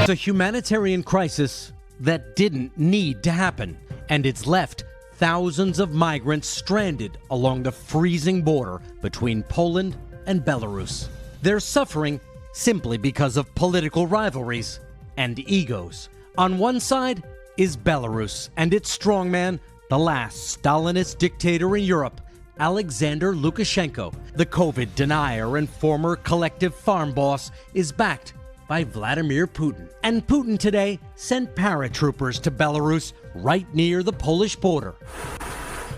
It's a humanitarian crisis that didn't need to happen, and it's left thousands of migrants stranded along the freezing border between Poland and Belarus. They're suffering simply because of political rivalries and egos. On one side is Belarus and its strongman, the last Stalinist dictator in Europe, Alexander Lukashenko. The COVID denier and former collective farm boss is backed by Vladimir Putin. And Putin today sent paratroopers to Belarus right near the Polish border.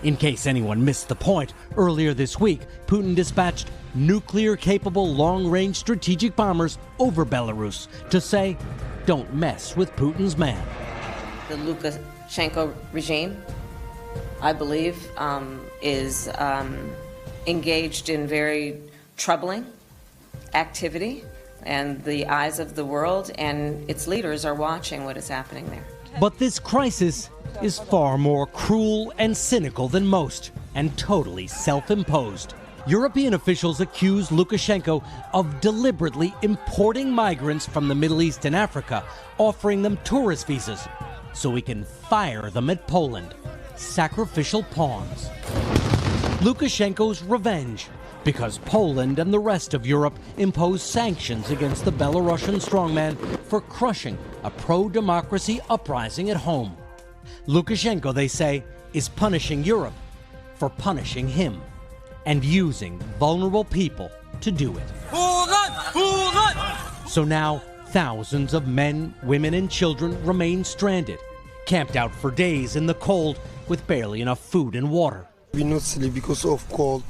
In case anyone missed the point, earlier this week, Putin dispatched nuclear-capable long-range strategic bombers over Belarus to say, don't mess with Putin's man. The Lukashenko regime, I believe, is engaged in very troubling activity, and the eyes of the world and its leaders are watching what is happening there. But this crisis is far more cruel and cynical than most, and totally self-imposed. European officials accuse Lukashenko of deliberately importing migrants from the Middle East and Africa, offering them tourist visas so he can fire them at Poland. Sacrificial pawns. Lukashenko's revenge, because Poland and the rest of Europe imposed sanctions against the Belarusian strongman for crushing a pro-democracy uprising at home. Lukashenko, they say, is punishing Europe for punishing him and using vulnerable people to do it. So now, thousands of men, women, and children remain stranded, camped out for days in the cold with barely enough food and water. We not sleep because of cold,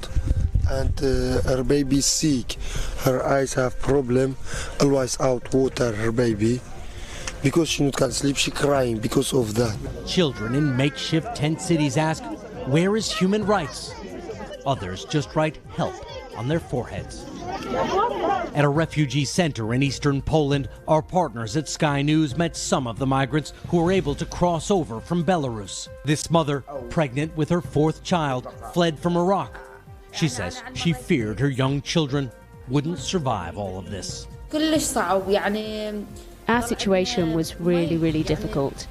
and her baby is sick. Her eyes have problem, always out water her baby. Because she not can sleep, she crying because of that. Children in makeshift tent cities ask, where is human rights? Others just write help on their foreheads. At a refugee center in eastern Poland, our partners at Sky News met some of the migrants who were able to cross over from Belarus. This mother, pregnant with her fourth child, fled from Iraq. She says she feared her young children wouldn't survive all of this. Our situation was really difficult.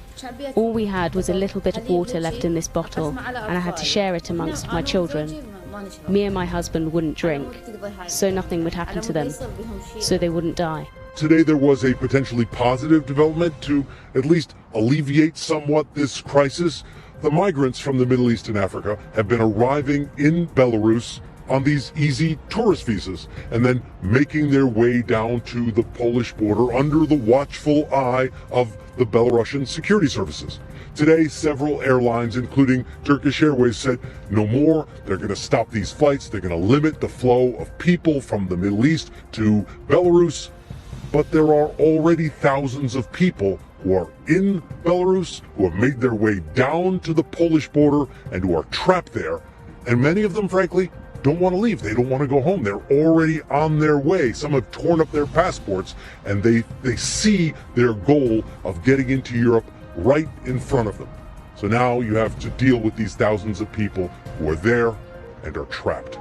All we had was a little bit of water left in this bottle, and I had to share it amongst my children. Me and my husband wouldn't drink, so nothing would happen to them, so they wouldn't die. Today there was a potentially positive development to at least alleviate somewhat this crisis. The migrants from the Middle East and Africa have been arriving in Belarus on these easy tourist visas and then making their way down to the Polish border under the watchful eye of the Belarusian security services. Today, several airlines, including Turkish Airways, said no more. They're going to stop these flights. They're going to limit the flow of people from the Middle East to Belarus. But there are already thousands of people who are in Belarus, who have made their way down to the Polish border and who are trapped there. And many of them, frankly, don't want to leave. They don't want to go home. They're already on their way. Some have torn up their passports, and they see their goal of getting into Europe right in front of them. So now you have to deal with these thousands of people who are there and are trapped.